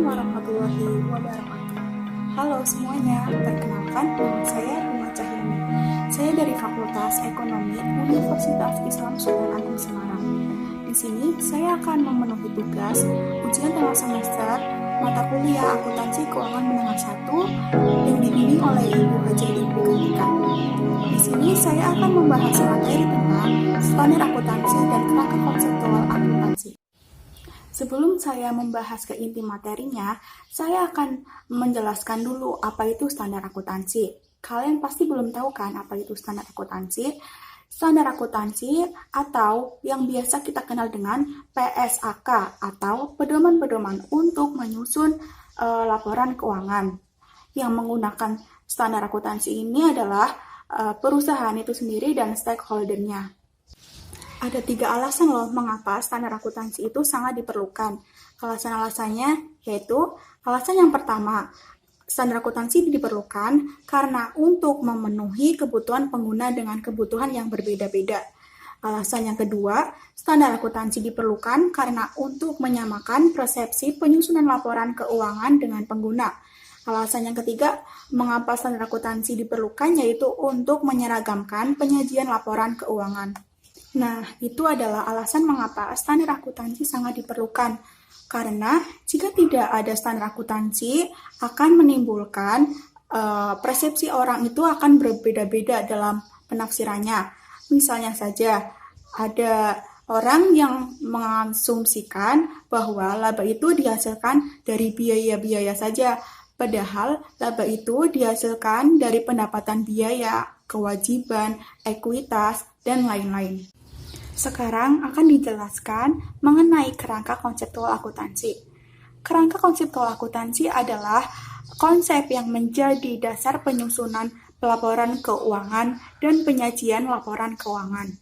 warahmatullahi wabarakatuh. Halo semuanya, perkenalkan nama saya Rima Cahyani. Saya dari Fakultas Ekonomi Universitas Islam Sultan Agung Semarang. Di sini saya akan memenuhi tugas ujian tengah semester mata kuliah akuntansi keuangan menengah 1 yang dibimbing oleh Ibu Haji Ibu Kartika. Di sini saya akan membahas materi tentang standar akuntansi dan kerangka konseptual akuntansi. Sebelum saya membahas ke inti materinya, saya akan menjelaskan dulu apa itu standar akuntansi. Kalian pasti belum tahu kan apa itu standar akuntansi? Standar akuntansi atau yang biasa kita kenal dengan PSAK atau pedoman-pedoman untuk menyusun laporan keuangan. Yang menggunakan standar akuntansi ini adalah perusahaan itu sendiri dan stakeholder-nya. Ada 3 alasan loh mengapa standar akuntansi itu sangat diperlukan. Alasan-alasannya yaitu, alasan yang pertama, standar akuntansi diperlukan karena untuk memenuhi kebutuhan pengguna dengan kebutuhan yang berbeda-beda. Alasan yang kedua, standar akuntansi diperlukan karena untuk menyamakan persepsi penyusunan laporan keuangan dengan pengguna. Alasan yang ketiga, mengapa standar akuntansi diperlukan yaitu untuk menyeragamkan penyajian laporan keuangan. Nah, itu adalah alasan mengapa standar akuntansi sangat diperlukan. Karena jika tidak ada standar akuntansi, akan menimbulkan persepsi orang itu akan berbeda-beda dalam penafsirannya. Misalnya saja, ada orang yang mengasumsikan bahwa laba itu dihasilkan dari biaya-biaya saja. Padahal laba itu dihasilkan dari pendapatan biaya, kewajiban, ekuitas, dan lain-lain. Sekarang akan dijelaskan mengenai kerangka konseptual akuntansi. Kerangka konseptual akuntansi adalah konsep yang menjadi dasar penyusunan pelaporan keuangan dan penyajian laporan keuangan.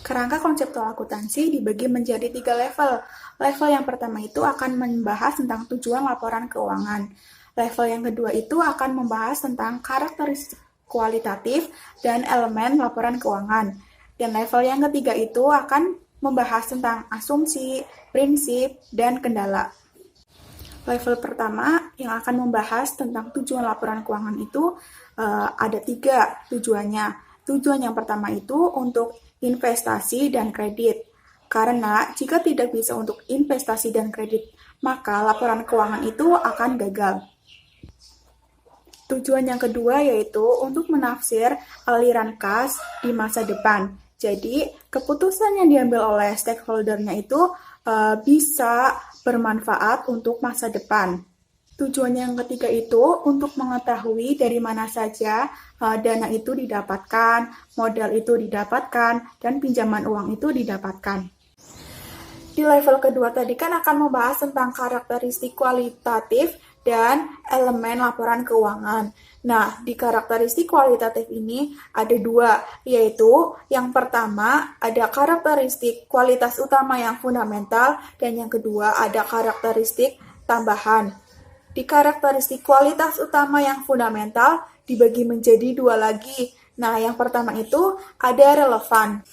Kerangka konseptual akuntansi dibagi menjadi 3 level. Level yang pertama itu akan membahas tentang tujuan laporan keuangan. Level yang kedua itu akan membahas tentang karakteristik kualitatif dan elemen laporan keuangan. Dan level yang ketiga itu akan membahas tentang asumsi, prinsip, dan kendala. Level pertama yang akan membahas tentang tujuan laporan keuangan itu ada 3 tujuannya. Tujuan yang pertama itu untuk investasi dan kredit. Karena jika tidak bisa untuk investasi dan kredit, maka laporan keuangan itu akan gagal. Tujuan yang kedua yaitu untuk menafsir aliran kas di masa depan. Jadi, keputusan yang diambil oleh stakeholder-nya itu bisa bermanfaat untuk masa depan. Tujuan yang ketiga itu untuk mengetahui dari mana saja dana itu didapatkan, modal itu didapatkan, dan pinjaman uang itu didapatkan. Di level kedua tadi kan akan membahas tentang karakteristik kualitatif dan elemen laporan keuangan. Nah, di karakteristik kualitatif ini ada 2, yaitu yang pertama ada karakteristik kualitas utama yang fundamental dan yang kedua ada karakteristik tambahan. Di karakteristik kualitas utama yang fundamental dibagi menjadi 2 lagi. Nah, yang pertama itu ada relevan.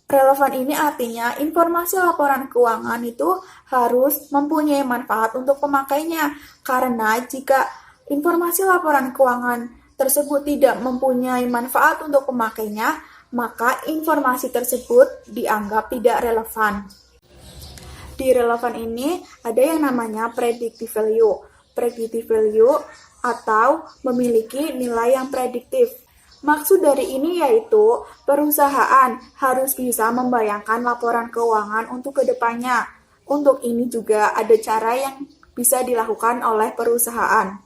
Relevan ini artinya informasi laporan keuangan itu harus mempunyai manfaat untuk pemakainya. Karena jika informasi laporan keuangan tersebut tidak mempunyai manfaat untuk pemakainya, maka informasi tersebut dianggap tidak relevan. Di relevan ini ada yang namanya predictive value. Predictive value atau memiliki nilai yang prediktif. Maksud dari ini yaitu perusahaan harus bisa membayangkan laporan keuangan untuk kedepannya. Untuk ini juga ada cara yang bisa dilakukan oleh perusahaan.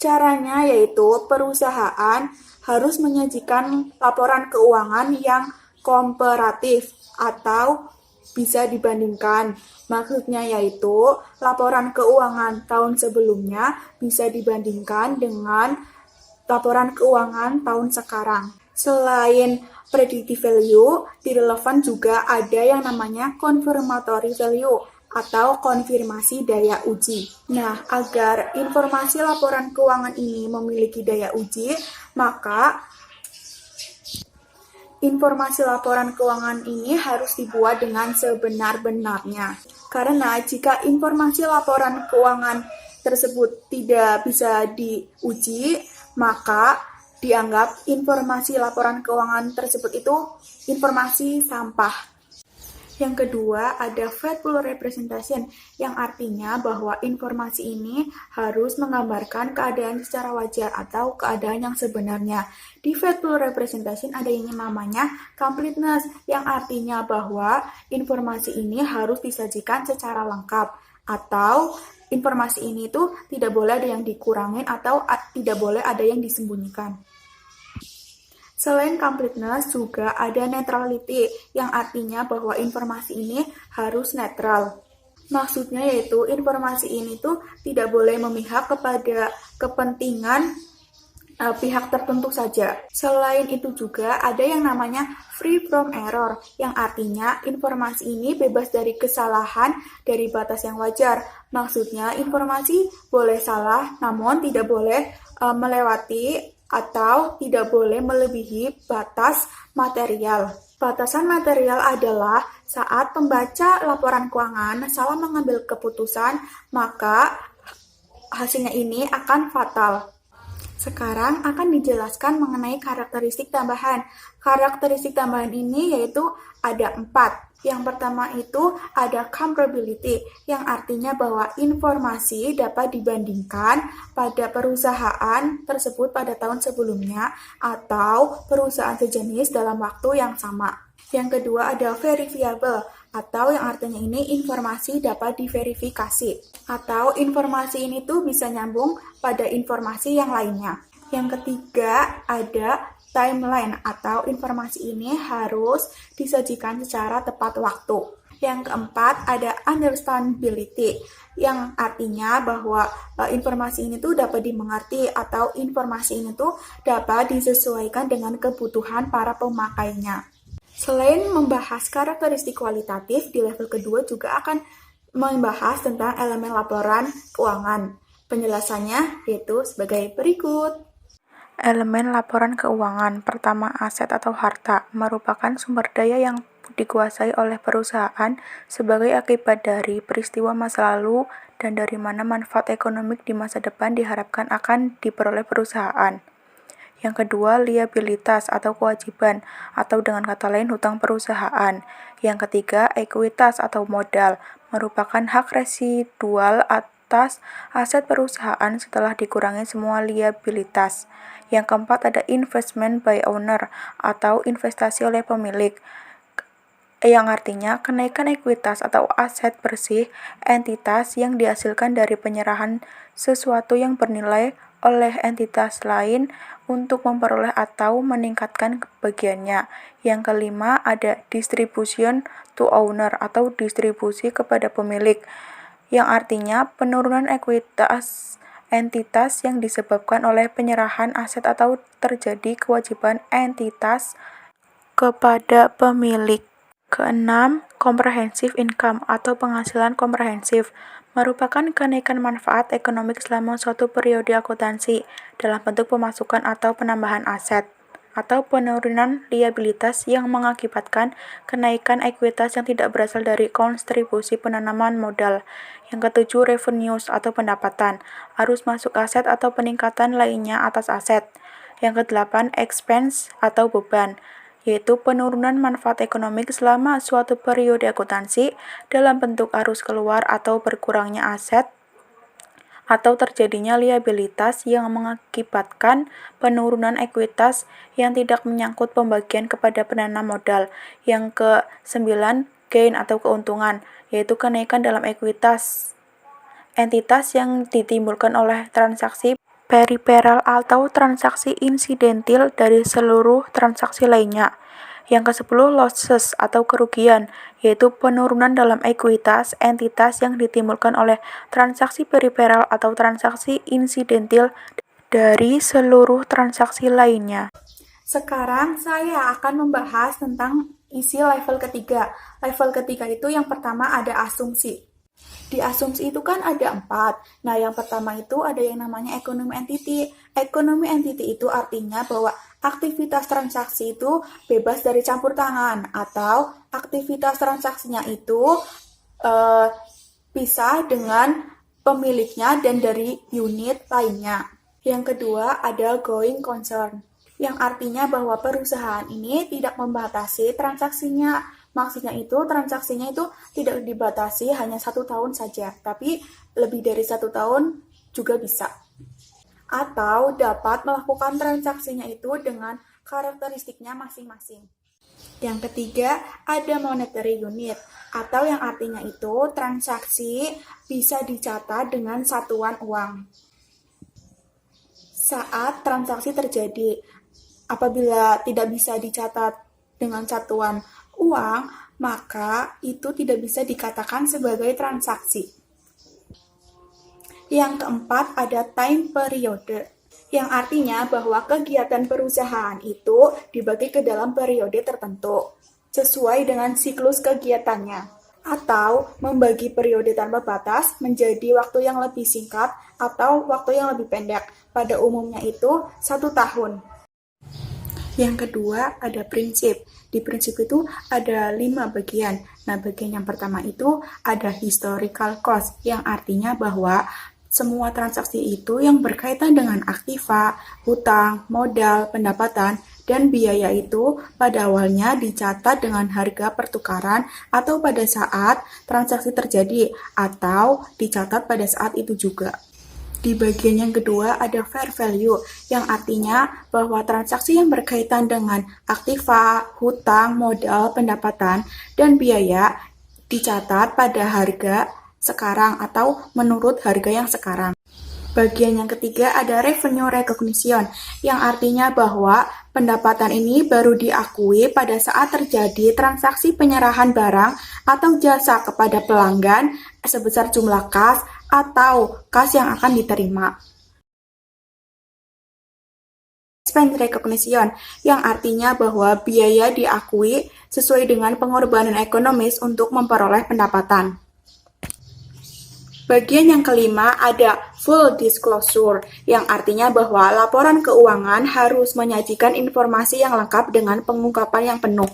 Caranya yaitu perusahaan harus menyajikan laporan keuangan yang komparatif atau bisa dibandingkan. Maksudnya yaitu laporan keuangan tahun sebelumnya bisa dibandingkan dengan laporan keuangan tahun sekarang. Selain predictive value, di relevan juga ada yang namanya confirmatory value atau konfirmasi daya uji. Nah, agar informasi laporan keuangan ini memiliki daya uji, maka informasi laporan keuangan ini harus dibuat dengan sebenar-benarnya. Karena jika informasi laporan keuangan tersebut tidak bisa diuji, maka dianggap informasi laporan keuangan tersebut itu informasi sampah. Yang kedua, ada faithful representation, yang artinya bahwa informasi ini harus menggambarkan keadaan secara wajar atau keadaan yang sebenarnya. Di faithful representation ada yang namanya completeness, yang artinya bahwa informasi ini harus disajikan secara lengkap, atau informasi ini tuh tidak boleh ada yang dikurangin atau tidak boleh ada yang disembunyikan. Selain completeness, juga ada neutrality, yang artinya bahwa informasi ini harus netral. Maksudnya yaitu informasi ini tuh tidak boleh memihak kepada kepentingan pihak tertentu saja. Selain itu juga ada yang namanya free from error, yang artinya informasi ini bebas dari kesalahan dari batas yang wajar. Maksudnya informasi boleh salah, namun tidak boleh melewati atau tidak boleh melebihi batas material. Batasan material adalah saat pembaca laporan keuangan salah mengambil keputusan, maka hasilnya ini akan fatal. Sekarang akan dijelaskan mengenai karakteristik tambahan. Karakteristik tambahan ini yaitu ada 4. Yang pertama itu ada comparability, yang artinya bahwa informasi dapat dibandingkan pada perusahaan tersebut pada tahun sebelumnya atau perusahaan sejenis dalam waktu yang sama. Yang kedua ada verifiable, atau yang artinya ini informasi dapat diverifikasi, atau informasi ini tuh bisa nyambung pada informasi yang lainnya. Yang ketiga ada timeline, atau informasi ini harus disajikan secara tepat waktu. Yang keempat ada understandability, yang artinya bahwa informasi ini tuh dapat dimengerti atau informasi ini tuh dapat disesuaikan dengan kebutuhan para pemakainya. Selain membahas karakteristik kualitatif, di level kedua juga akan membahas tentang elemen laporan keuangan. Penjelasannya yaitu sebagai berikut. Elemen laporan keuangan. Pertama, aset atau harta merupakan sumber daya yang dikuasai oleh perusahaan sebagai akibat dari peristiwa masa lalu dan dari mana manfaat ekonomi di masa depan diharapkan akan diperoleh perusahaan. Yang kedua, liabilitas atau kewajiban, atau dengan kata lain hutang perusahaan. Yang ketiga, ekuitas atau modal, merupakan hak residual atas aset perusahaan setelah dikurangi semua liabilitas. Yang keempat ada investment by owner, atau investasi oleh pemilik, yang artinya kenaikan ekuitas atau aset bersih entitas yang dihasilkan dari penyerahan sesuatu yang bernilai oleh entitas lain untuk memperoleh atau meningkatkan kebagiannya. Yang kelima ada distribution to owner, atau distribusi kepada pemilik, yang artinya penurunan ekuitas entitas yang disebabkan oleh penyerahan aset atau terjadi kewajiban entitas kepada pemilik. Keenam, comprehensive income atau penghasilan komprehensif merupakan kenaikan manfaat ekonomi selama suatu periode akuntansi dalam bentuk pemasukan atau penambahan aset, atau penurunan liabilitas yang mengakibatkan kenaikan ekuitas yang tidak berasal dari kontribusi penanaman modal. Yang ketujuh, revenues atau pendapatan, arus masuk aset atau peningkatan lainnya atas aset. Yang kedelapan, expense atau beban, yaitu penurunan manfaat ekonomi selama suatu periode akuntansi dalam bentuk arus keluar atau berkurangnya aset atau terjadinya liabilitas yang mengakibatkan penurunan ekuitas yang tidak menyangkut pembagian kepada penanam modal. Yang ke-9, gain atau keuntungan, yaitu kenaikan dalam ekuitas entitas yang ditimbulkan oleh transaksi periferal atau transaksi insidentil dari seluruh transaksi lainnya. Yang ke-10, losses atau kerugian, yaitu penurunan dalam ekuitas entitas yang ditimbulkan oleh transaksi periferal atau transaksi insidentil dari seluruh transaksi lainnya. Sekarang saya akan membahas tentang isi level ketiga. Level ketiga itu yang pertama ada asumsi. Di asumsi itu kan ada 4. Nah, yang pertama itu ada yang namanya economic entity. Economic entity itu artinya bahwa aktivitas transaksi itu bebas dari campur tangan, atau aktivitas transaksinya itu pisah dengan pemiliknya dan dari unit lainnya. Yang kedua ada going concern, yang artinya bahwa perusahaan ini tidak membatasi transaksinya. Maksudnya itu transaksinya itu tidak dibatasi hanya 1 tahun saja, tapi lebih dari 1 tahun juga bisa. Atau dapat melakukan transaksinya itu dengan karakteristiknya masing-masing. Yang ketiga ada monetary unit, atau yang artinya itu transaksi bisa dicatat dengan satuan uang. Saat transaksi terjadi, apabila tidak bisa dicatat dengan satuan uang, maka itu tidak bisa dikatakan sebagai transaksi. Yang keempat ada time period, yang artinya bahwa kegiatan perusahaan itu dibagi ke dalam periode tertentu, sesuai dengan siklus kegiatannya, atau membagi periode tanpa batas menjadi waktu yang lebih singkat atau waktu yang lebih pendek, pada umumnya itu 1 tahun. Yang kedua ada prinsip. Di prinsip itu ada 5 bagian. Nah, bagian yang pertama itu ada historical cost, yang artinya bahwa semua transaksi itu yang berkaitan dengan aktiva, hutang, modal, pendapatan, dan biaya itu pada awalnya dicatat dengan harga pertukaran atau pada saat transaksi terjadi, atau dicatat pada saat itu juga. Di bagian yang kedua ada fair value, yang artinya bahwa transaksi yang berkaitan dengan aktiva, hutang, modal, pendapatan, dan biaya dicatat pada harga sekarang atau menurut harga yang sekarang. Bagian yang ketiga ada revenue recognition, yang artinya bahwa pendapatan ini baru diakui pada saat terjadi transaksi penyerahan barang atau jasa kepada pelanggan sebesar jumlah kas atau kas yang akan diterima. Expense recognition, yang artinya bahwa biaya diakui sesuai dengan pengorbanan ekonomis untuk memperoleh pendapatan. Bagian yang kelima ada full disclosure, yang artinya bahwa laporan keuangan harus menyajikan informasi yang lengkap dengan pengungkapan yang penuh.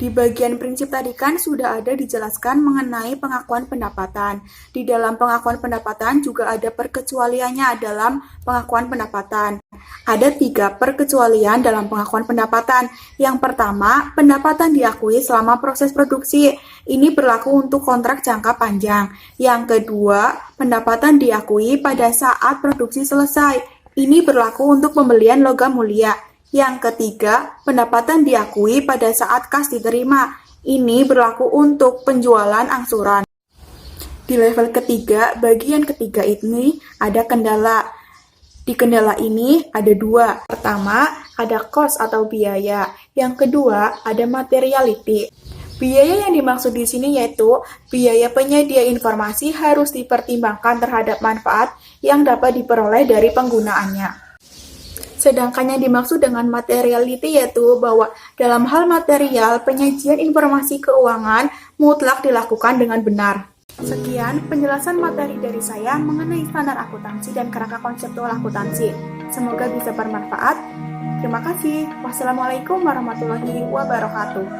Di bagian prinsip tadi kan sudah ada dijelaskan mengenai pengakuan pendapatan. Di dalam pengakuan pendapatan juga ada perkecualiannya dalam pengakuan pendapatan. Ada 3 perkecualian dalam pengakuan pendapatan. Yang pertama, pendapatan diakui selama proses produksi. Ini berlaku untuk kontrak jangka panjang. Yang kedua, pendapatan diakui pada saat produksi selesai. Ini berlaku untuk pembelian logam mulia. Yang ketiga, pendapatan diakui pada saat kas diterima. Ini berlaku untuk penjualan angsuran. Di level ketiga, bagian ketiga ini ada kendala. Di kendala ini ada 2. Pertama, ada cost atau biaya. Yang kedua, ada materiality. Biaya yang dimaksud di sini yaitu biaya penyedia informasi harus dipertimbangkan terhadap manfaat yang dapat diperoleh dari penggunaannya. Sedangkan yang dimaksud dengan materiality yaitu bahwa dalam hal material, penyajian informasi keuangan mutlak dilakukan dengan benar. Sekian penjelasan materi dari saya mengenai standar akuntansi dan kerangka konseptual akuntansi. Semoga bisa bermanfaat. Terima kasih. Wassalamualaikum warahmatullahi wabarakatuh.